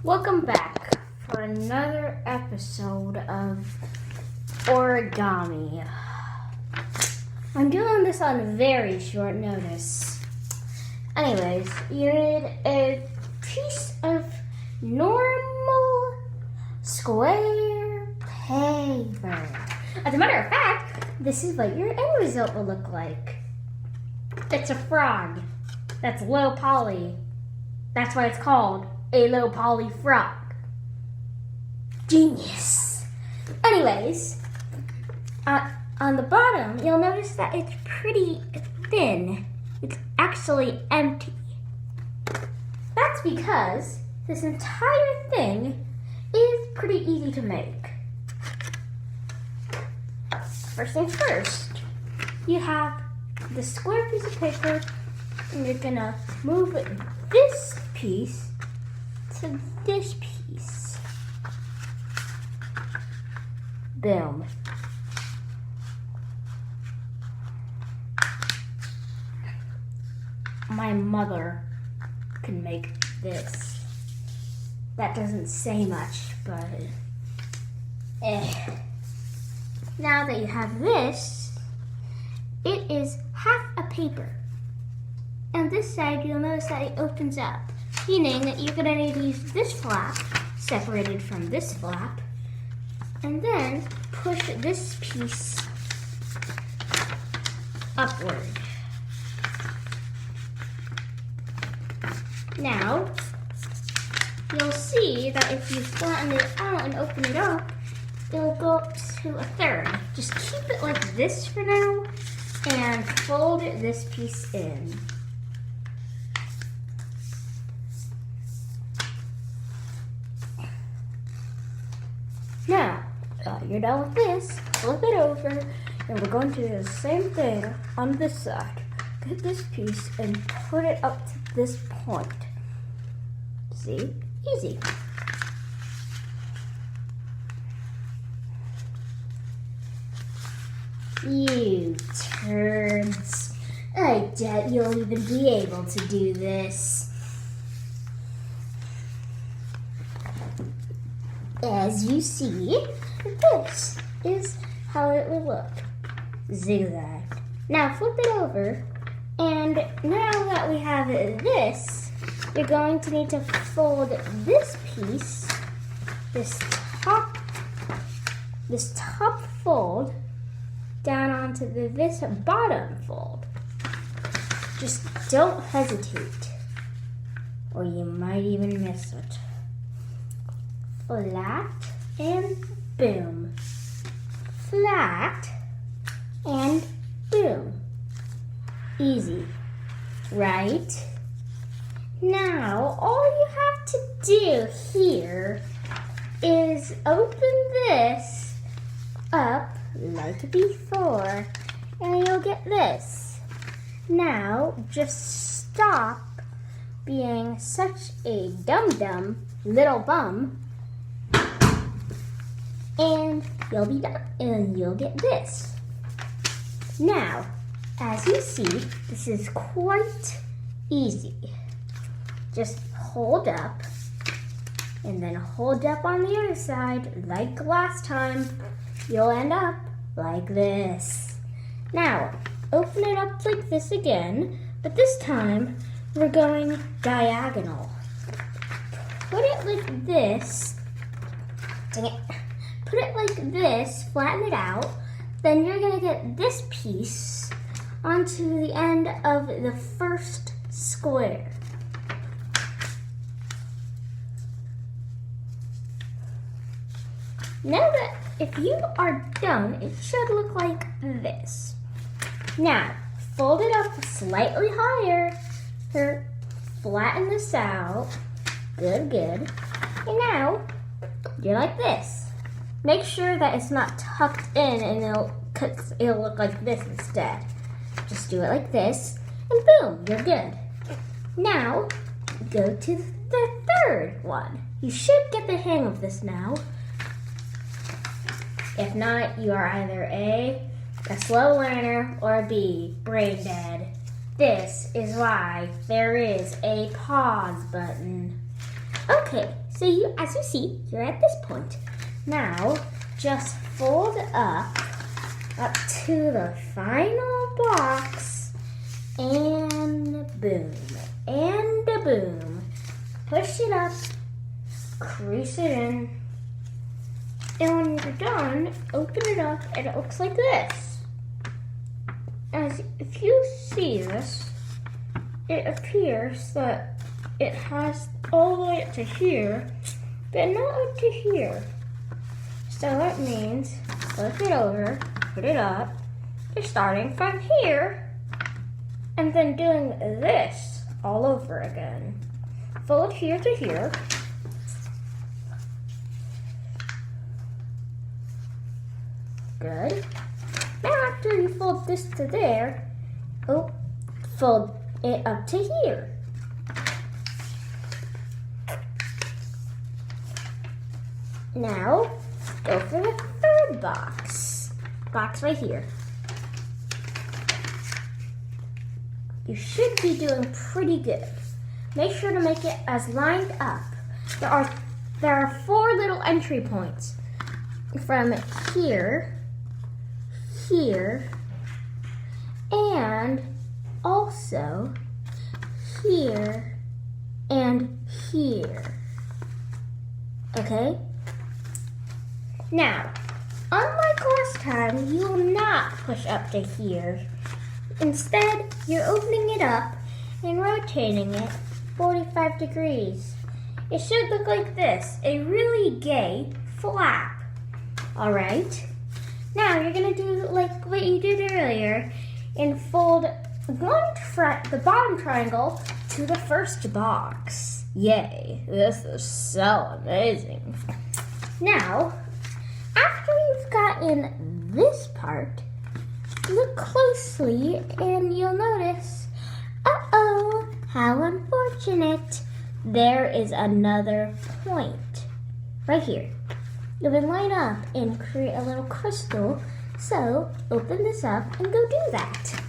Welcome back for another episode of origami. I'm doing this on very short notice. Anyways, you need a piece of normal square paper. As a matter of fact, this is what your end result will look like. It's a frog. That's low poly. That's why it's called a low poly frog. Genius. Anyways, on the bottom, you'll notice that it's pretty thin. It's actually empty. That's because this entire thing is pretty easy to make. First things first, you have the square piece of paper, and you're gonna move this piece to this piece. Boom. My mother can make this. That doesn't say much, but Now that you have this, it is half a paper. On this side, you'll notice that it opens up, meaning that you're gonna need to use this flap separated from this flap, and then push this piece upward. Now, you'll see that if you flatten it out and open it up, it'll go up to a third. Just keep it like this for now and fold this piece in. Now, you're done with this, flip it over, and we're going to do the same thing on this side. Get this piece and put it up to this point. See? Easy. You turds. I doubt you'll even be able to do this. As you see, this is how it will look. Zigzag. Now flip it over, and now that we have this, you're going to need to fold this piece, this top fold, down onto this bottom fold. Just don't hesitate, or you might even miss it. Flat and boom. Flat and boom. Easy, right? Now, all you have to do here is open this up like before, and you'll get this. Now, just stop being such a dum-dum little bum, and you'll be done, and you'll get this. Now, as you see, this is quite easy. Just hold up, and then hold up on the other side, like last time. You'll end up like this. Now, open it up like this again, but this time, we're going diagonal. Put it like this. Dang it. Put it like this, flatten it out, then you're gonna get this piece onto the end of the first square. Now that if you are done, it should look like this. Now, fold it up slightly higher, flatten this out, good. And now, you're like this. Make sure that it's not tucked in, and it'll look like this instead. Just do it like this, and boom, you're good. Now, go to the third one. You should get the hang of this now. If not, you are either A, slow learner, or B, brain dead. This is why there is a pause button. Okay, So as you see, you're at this point. Now, just fold up to the final box, and boom, and a boom. Push it up, crease it in, and when you're done, open it up, and it looks like this. If you see this, it appears that it has all the way up to here, but not up to here. So that means, flip it over, put it up, you're starting from here, and then doing this all over again. Fold here to here. Good. Now after you fold this to there, fold it up to here. Now, go for the third box. Box right here. You should be doing pretty good. Make sure to make it as lined up. There are 4 little entry points from here, here, and also here and here. Okay? Now, unlike last time, you will not push up to here. Instead, you're opening it up and rotating it 45 degrees. It should look like this, a really gay flap. All right? Now, you're gonna do like what you did earlier and fold the bottom triangle to the first box. Yay, this is so amazing. Now, after you've gotten this part, look closely and you'll notice, uh-oh, how unfortunate. There is another point right here. You can line up and create a little crystal. So open this up and go do that.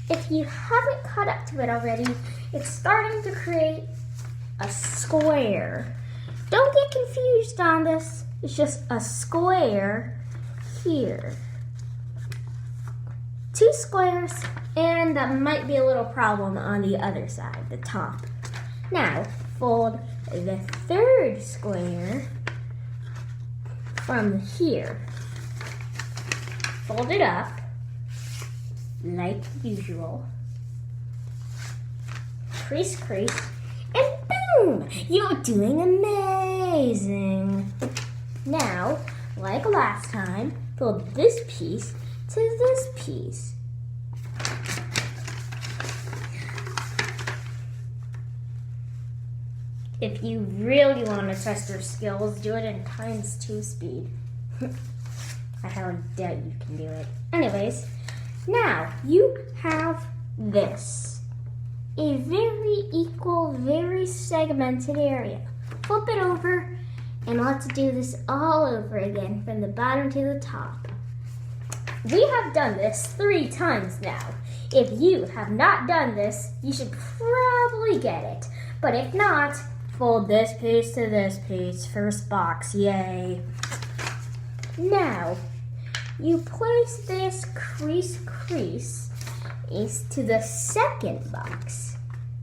If you haven't caught up to it already, it's starting to create a square. Don't get confused on this. It's just a square here. 2 squares, and that might be a little problem on the other side, the top. Now, fold the third square from here. Fold it up, like usual. Crease, crease, and boom! You're doing amazing. Now, like last time, fold this piece to this piece. If you really want to test your skills, do it in ×2 speed. I highly doubt you can do it. Anyways, now you have this. A very equal, very segmented area. Flip it over and let's do this all over again from the bottom to the top. We have done this 3 times now. If you have not done this, you should probably get it. But if not, fold this piece to this piece, first box, yay. Now, you place this crease to the second box.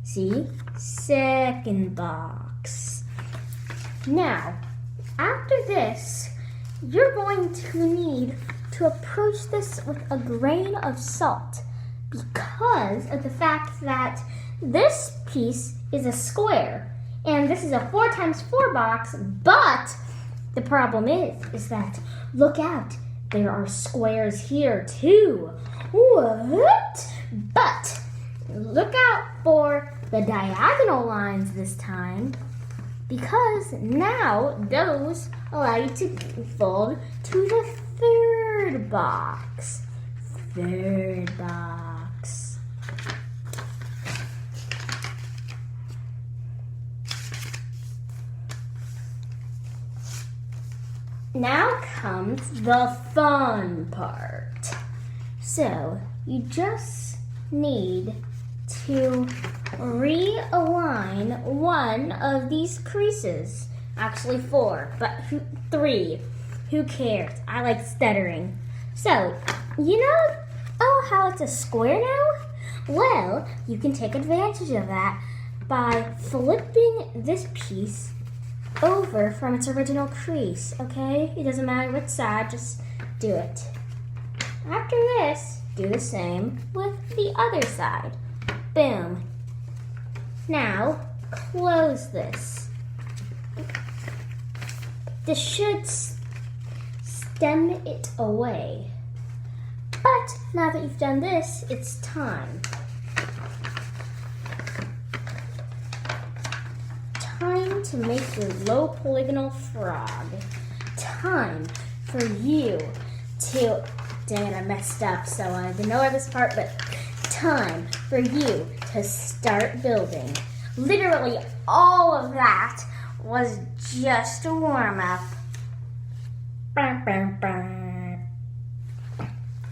See? Second box. Now, after this, you're going to need to approach this with a grain of salt because of the fact that this piece is a square and this is a 4×4 box, but the problem is that, look out, there are squares here too. What? But look out for the diagonal lines this time, because now those allow you to fold to the third box. Third box. Now comes the fun part. So you just need to realign line one of these creases. Actually 4, but 3. Who cares? I like stuttering. So, you know, how it's a square now? Well, you can take advantage of that by flipping this piece over from its original crease, okay? It doesn't matter which side, just do it. After this, do the same with the other side. Boom. Now, close this. This should stem it away. But now that you've done this, it's time. Time to make your low polygonal frog. Time for you to, dang it, I messed up, so I didn't know this part, but time for you to start building. Literally all of that was just a warm-up.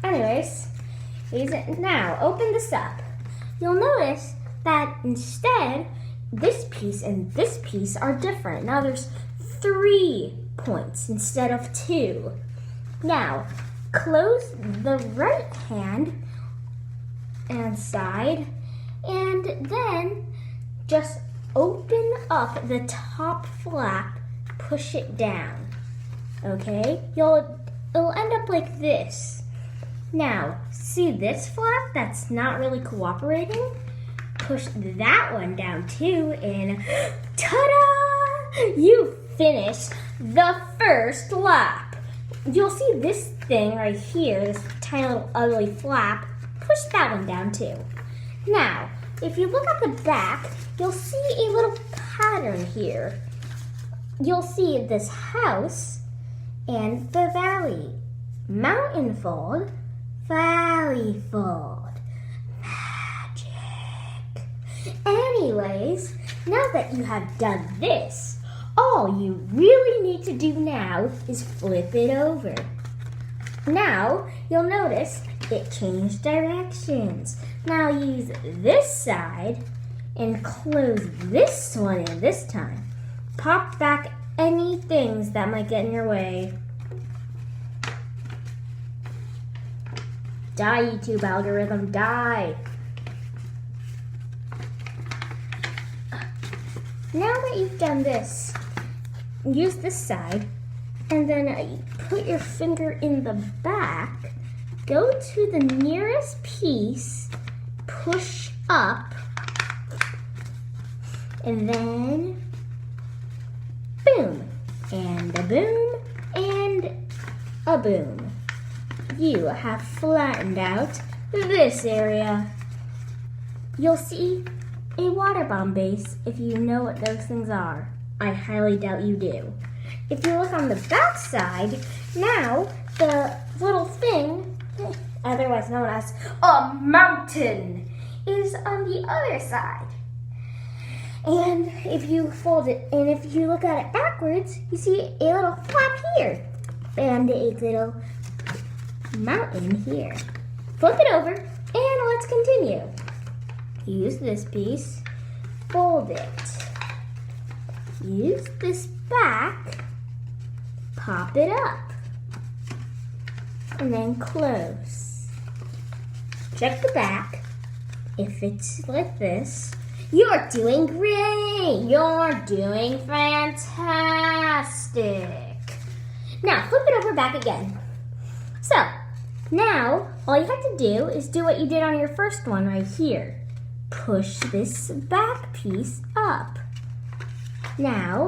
Anyways, now open this up. You'll notice that instead, this piece and this piece are different. Now there's 3 points instead of 2. Now, close the right hand and side, and then just open up the top flap, push it down. Okay? It'll end up like this. Now, see this flap that's not really cooperating? Push that one down too, and ta-da! You finished the first lap. You'll see this thing right here, this tiny little ugly flap. Push that one down too. Now, if you look at the back, you'll see a little pattern here. You'll see this house and the valley. Mountain fold, valley fold. Anyways, now that you have done this, all you really need to do now is flip it over. Now, you'll notice it changed directions. Now use this side and close this one in this time. Pop back any things that might get in your way. Die, YouTube algorithm, die. Now that you've done this, use this side, and then put your finger in the back, go to the nearest piece, push up, and then boom, and a boom, and a boom. You have flattened out this area. You'll see a water bomb base if you know what those things are. I highly doubt you do. If you look on the back side, now the little thing, otherwise known as a mountain, is on the other side. And if you fold it, and if you look at it backwards, you see a little flap here and a little mountain here. Flip it over and let's continue. Use this piece, fold it. Use this back, pop it up, and then close. Check the back. If it's like this, you're doing great. You're doing fantastic. Now, flip it over back again. So, now, all you have to do is do what you did on your first one right here. Push this back piece up. Now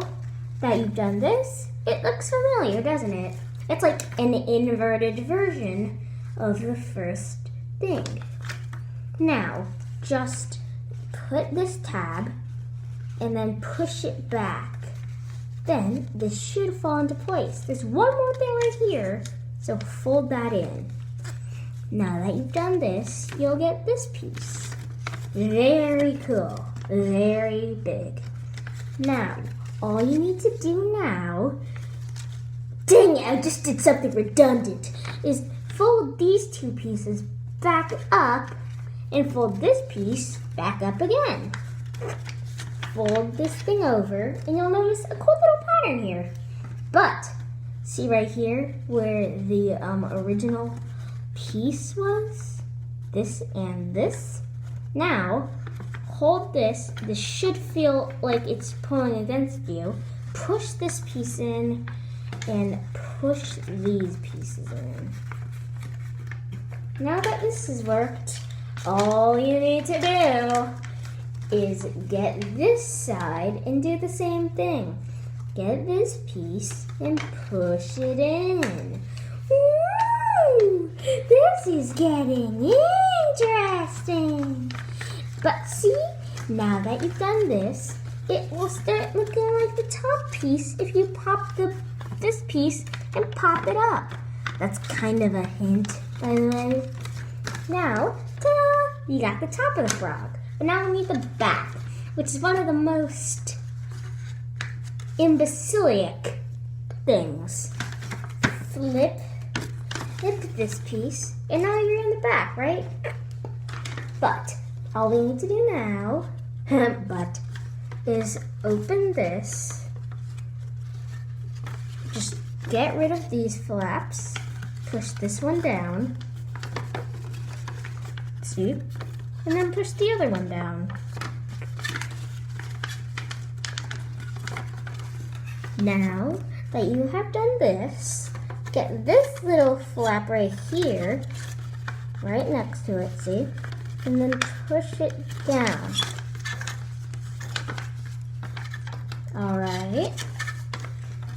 that you've done this, it looks familiar, doesn't it? It's like an inverted version of the first thing. Now, just put this tab and then push it back. Then this should fall into place. There's one more thing right here, so fold that in. Now that you've done this, you'll get this piece. Very cool, very big. Now, all you need to do now, dang it, I just did something redundant, is fold these 2 pieces back up and fold this piece back up again. fold this thing over, and you'll notice a cool little pattern here. But see right here where the original piece was? This and this. Now, hold this. This should feel like it's pulling against you. Push this piece in and push these pieces in. Now that this has worked, all you need to do is get this side and do the same thing. Get this piece and push it in. Woo! This is getting interesting. But see, now that you've done this, it will start looking like the top piece if you pop this piece and pop it up. That's kind of a hint, by the way. Now, ta-da! You got the top of the frog. But now we need the back, which is one of the most imbecilic things. Flip this piece, and now you're in the back, right? But all we need to do now, is open this. Just get rid of these flaps. Push this one down. See? And then push the other one down. Now that you have done this, get this little flap right here, right next to it, see? And then push it down. Alright.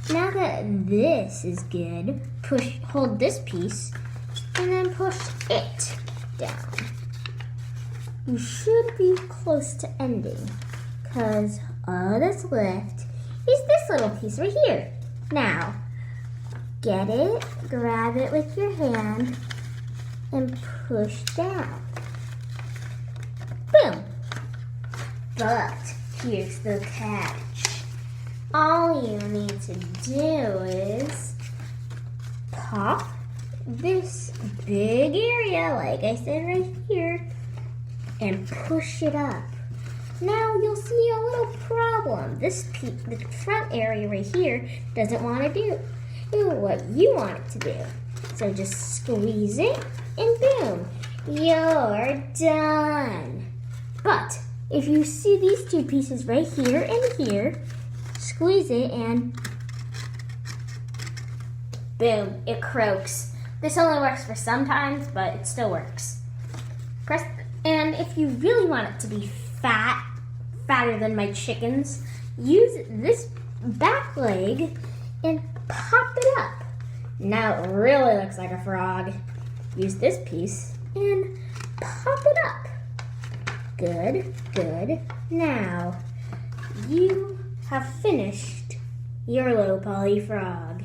Now that this is good, hold this piece and then push it down. You should be close to ending, because all that's left is this little piece right here. Now, get it, grab it with your hand, and push down. Boom! But here's the catch. All you need to do is pop this big area, like I said right here, and push it up. Now you'll see a little problem. The front area right here doesn't want to do what you want it to do. So just squeeze it and boom, you're done. But if you see these two pieces right here and here, squeeze it and boom, it croaks. This only works for sometimes, but it still works. And if you really want it to be fatter than my chickens, use this back leg and pop it up. Now it really looks like a frog. Use this piece and pop it up. Good, good. Now, you have finished your low poly frog.